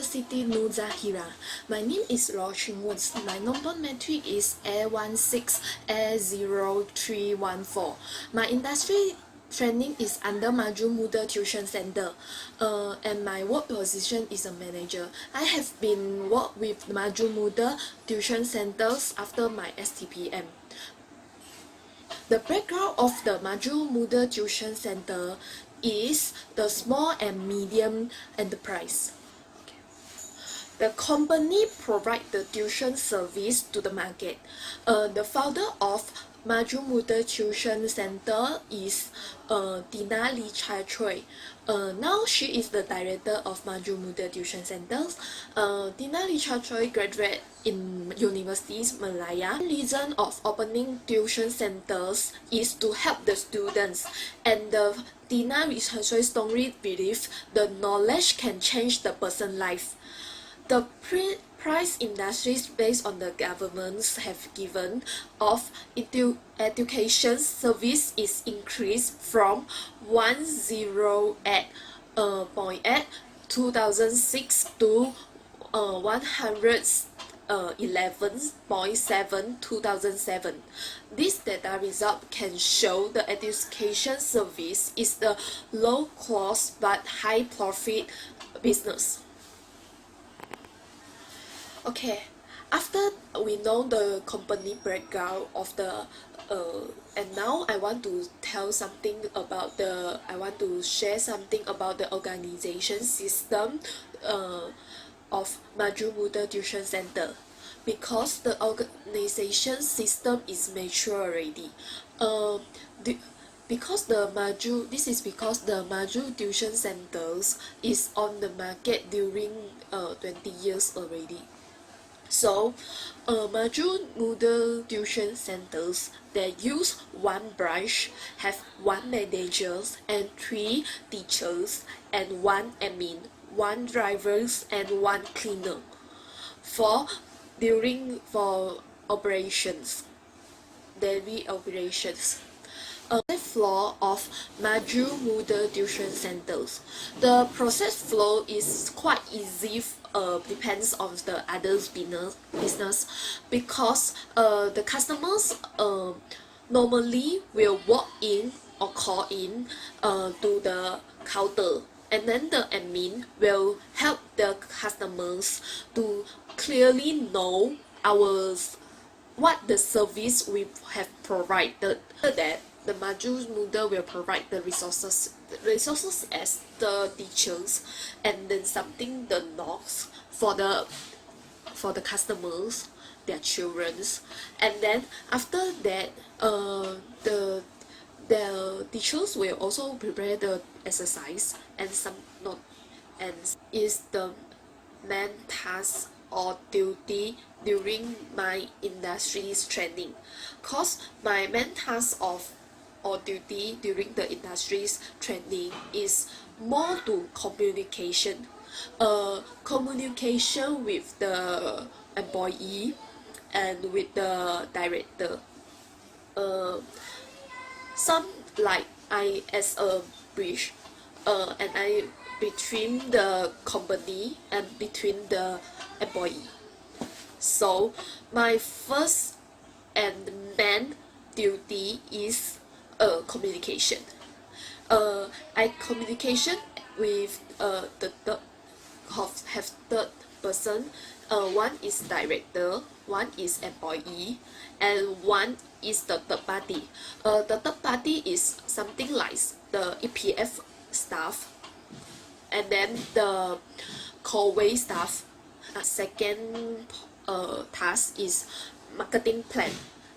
Siti Nuzahira. My name is Law Ching-Woon. My number metric is A16A0314. My industry training is under Maju Muda Tuition Center, and my work position is a manager. I have been worked with Maju Muda Tuition Centers after my STPM. The background of the Maju Muda Tuition Center is the small and medium enterprise. The company provides the tuition service to the market. The founder of Maju Muda Tuition Center is Tina Lee Chai Choi. Now she is the director of Maju Muda Tuition Centers. Tina Lee Chai Choi graduated in Universities Malaya. The reason of opening tuition centers is to help the students, and Tina Lee Chai Choi strongly believes the knowledge can change the person's life. The price industries based on the governments have given of education service is increased from 108.8 2006 to 111.7 2007. This data result can show the education service is the low cost but high profit business. Okay, after we know the company background of the and now I want to share something about the organization system of Maju Muda Tuition Center, because the organization system is mature already. Because the Maju Tuition Centers is on the market during 20 years already. So, Maju Muda Tuition Centers that use one branch have one manager and 3 teachers and 1 admin, 1 drivers and 1 cleaner for operations, daily operations. The floor of Maju Muda Tuition Centers. The process flow is quite easy. Depends on the others business, because the customers normally will walk in or call in to the counter, and then the admin will help the customers to clearly know what the service we have provided. That the Maju Muda will provide the resources as the teachers, and then something the knocks for the customers, their childrens, and then after that the teachers will also prepare the exercise and some not, and is the main task or duty during my industry's training. Cause my main task or duty during the industry's training is more to communication. Communication with the employee and with the director. Some like I as a bridge, and I between the company and between the employee. So my first and main duty is communication. I communication with the third person. One is director, one is employee, and one is the third party. The third party is something like the EPF staff, and then the co-way staff. Second task is marketing plan.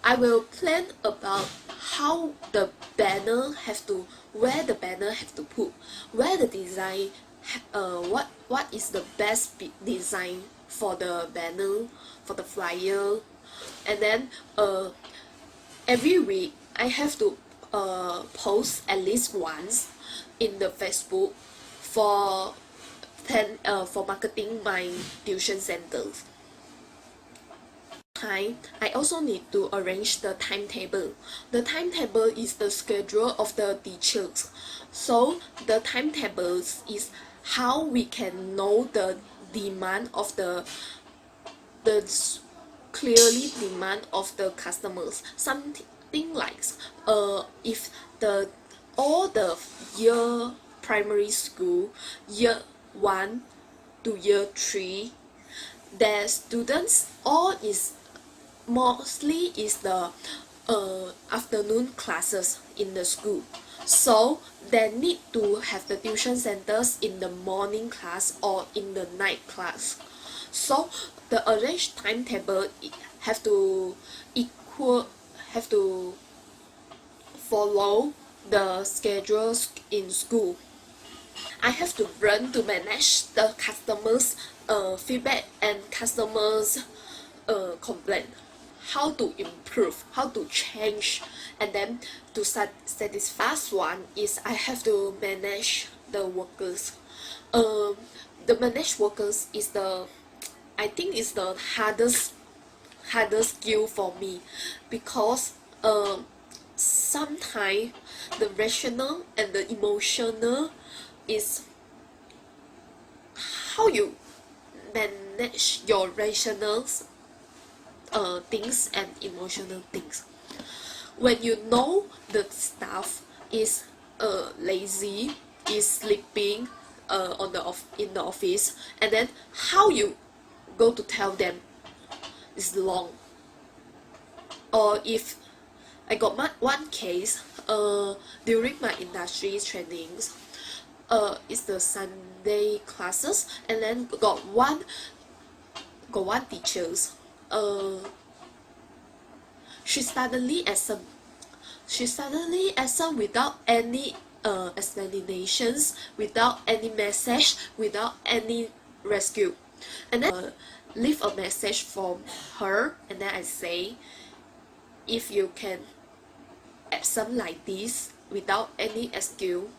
I will plan about how the banner where the banner have to put, where the design, what is the best design for the banner, for the flyer, and then every week I have to post at least once in the Facebook for marketing my tuition centers. I also need to arrange the timetable. The timetable is the schedule of the teachers. So the timetables is how we can know the demand of the clearly demand of the customers. Something like if the all the year primary school year 1 to year 3, their students all is mostly is the afternoon classes in the school, so they need to have the tuition centers in the morning class or in the night class. So the arranged timetable have to equal have to follow the schedules in school. I have to learn to manage the customers feedback and customers complaint, how to improve, how to change, and then to satisfy one is I have to manage the workers. The managed workers is the I think is the hardest skill for me, because sometimes the rational and the emotional is how you manage your rational things and emotional things. When you know the staff is lazy, is sleeping in the office, and then how you go to tell them is long. Or if I got one case during my industry trainings, it's the Sunday classes, and then got one teachers. She suddenly absent without any explanations, without any message, without any rescue, and then leave a message from her, and then I say, if you can absent like this without any excuse,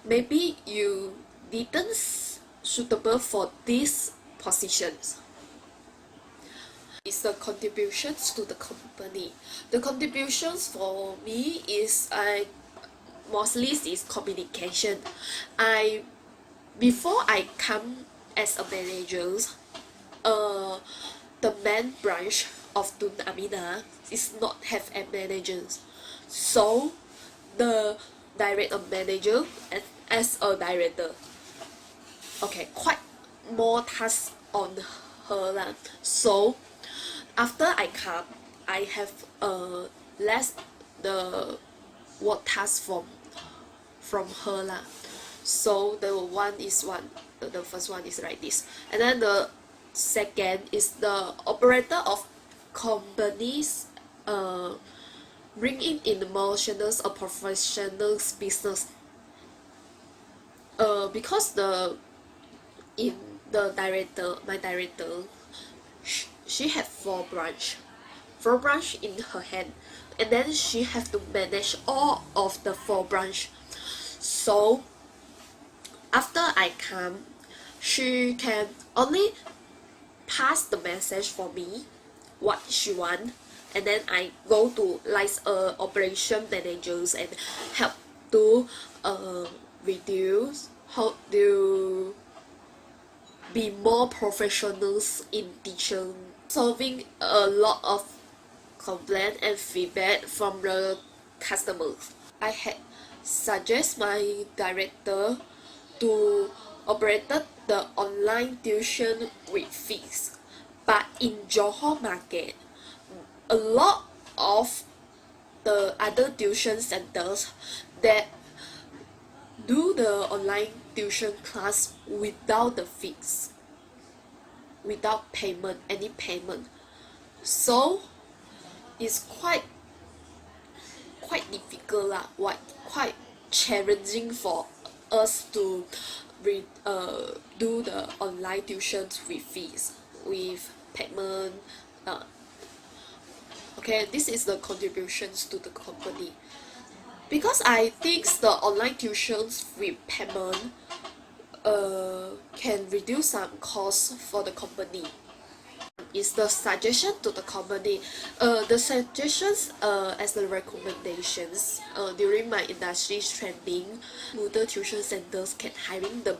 maybe you didn't suitable for these positions. It's the contributions to the company. The contributions for me is mostly is communication. Before I come as a manager, the main branch of Tun Amina is not have a manager, so the direct a manager as a director. Okay, quite more tasks on her lah. So after I come, I have less the work task from her lah. So the first one is like this, and then the second is the operator of companies bringing in emotional or professional business. Because my director, she had four branch in her hand, and then she have to manage all of the four branch. So after I come, she can only pass the message for me what she want, and then I go to like operation managers and help to reduce how to be more professionals in teaching, solving a lot of complaint and feedback from the customers. I had suggest my director to operate the online tuition with fees, but in Johor market, a lot of the other tuition centers that do the online tuition class without the fees, without any payment. So it's quite difficult lah, quite challenging for us to do the online tuitions with fees, with payment. Okay, this is the contributions to the company, because I think the online tuitions with payment can reduce some costs for the company. is the suggestion to the company. The suggestions as the recommendations during my industry training, model tuition centers can hiring the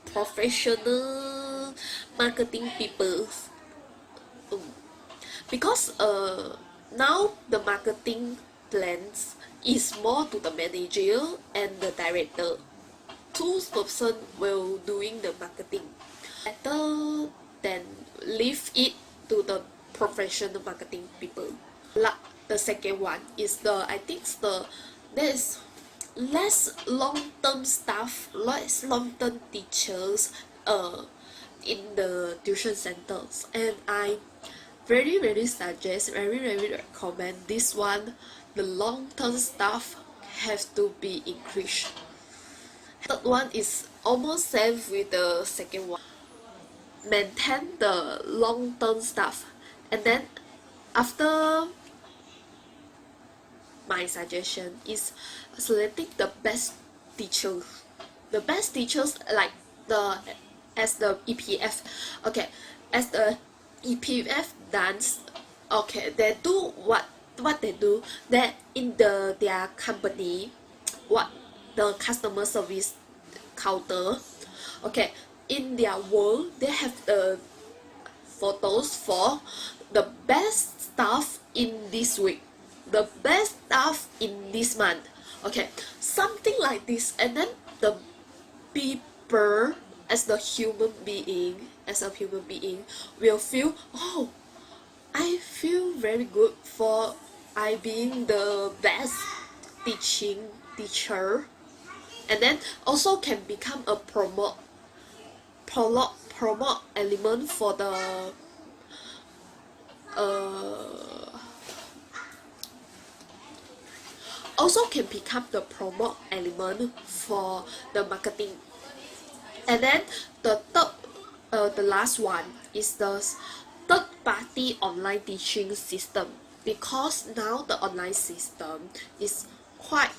professional marketing people. Because now the marketing plans is more to the manager and the director. Two person will doing the marketing better than leave it to the professional marketing people. The second one is I think there is less long-term staff, less long-term teachers in the tuition centers, and I very suggest, very recommend this one. The long-term staff has to be increased. Third one is almost same with the second one. Maintain the long-term staff, and then after my suggestion is selecting the best teachers. The best teachers like as the EPF. Okay, as the EPF dance. Okay, they do what they do. That in their company, what the customer service counter. Okay, in their world they have the photos for the best staff in this week, the best staff in this month. Okay, something like this, and then the people as a human being will feel, oh, I feel very good for I being the best teacher, and then also can become a promote element for the also can become the promote element for the marketing. And then the last one is the third party online teaching system, because now the online system is quite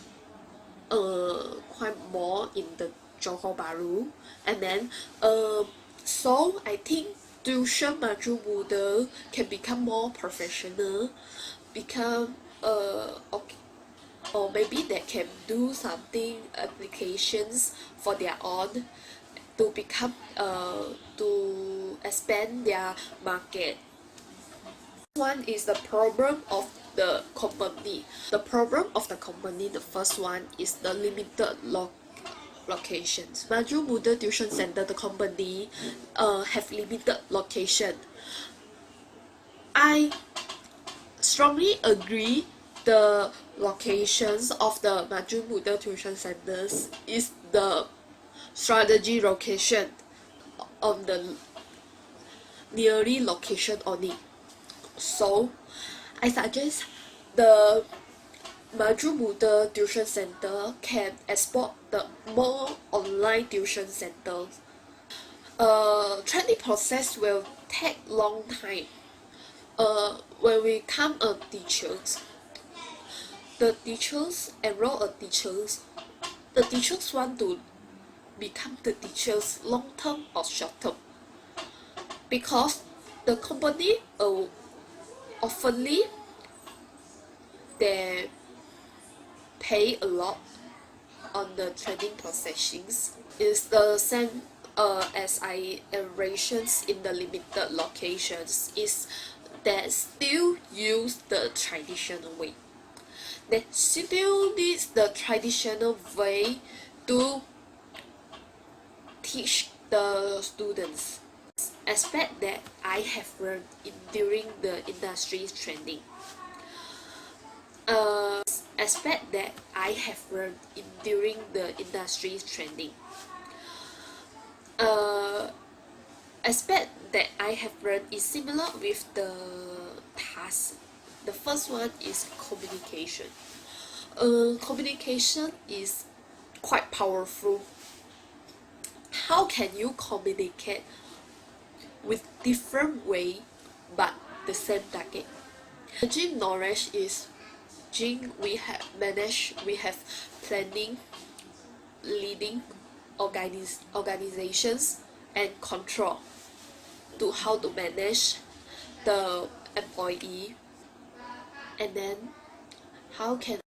more in the Johor Bahru, and then so I think tuition module model can become more professional, become okay, or maybe they can do something applications for their own to become to expand their market. One is the problem of the company. The problem of the company, the first one is the limited locations. Maju Model Tuition Center, the company have limited location. I strongly agree the locations of the Maju Model Tuition Centers is the strategy location on the nearly location only. So I suggest the Maju Model Tuition Center can export the more online tuition centers. Training process will take long time. When we come a teachers, the teachers enroll a teachers. The teachers want to become the teachers long term or short term, because the company oftenly they pay a lot on the training processions. Is the same as I mentioned in the limited locations, is that still use the traditional way. They still use the traditional way to teach the students. Aspect that I have learned during the industry training. Aspect that I have learned during the industry training. Aspect that I have learned is similar with the task. The first one is communication. Communication is quite powerful. How can you communicate with different way but the same target? Gym knowledge is gym we have planning, leading organizations and control. to how to manage the employee, and then how can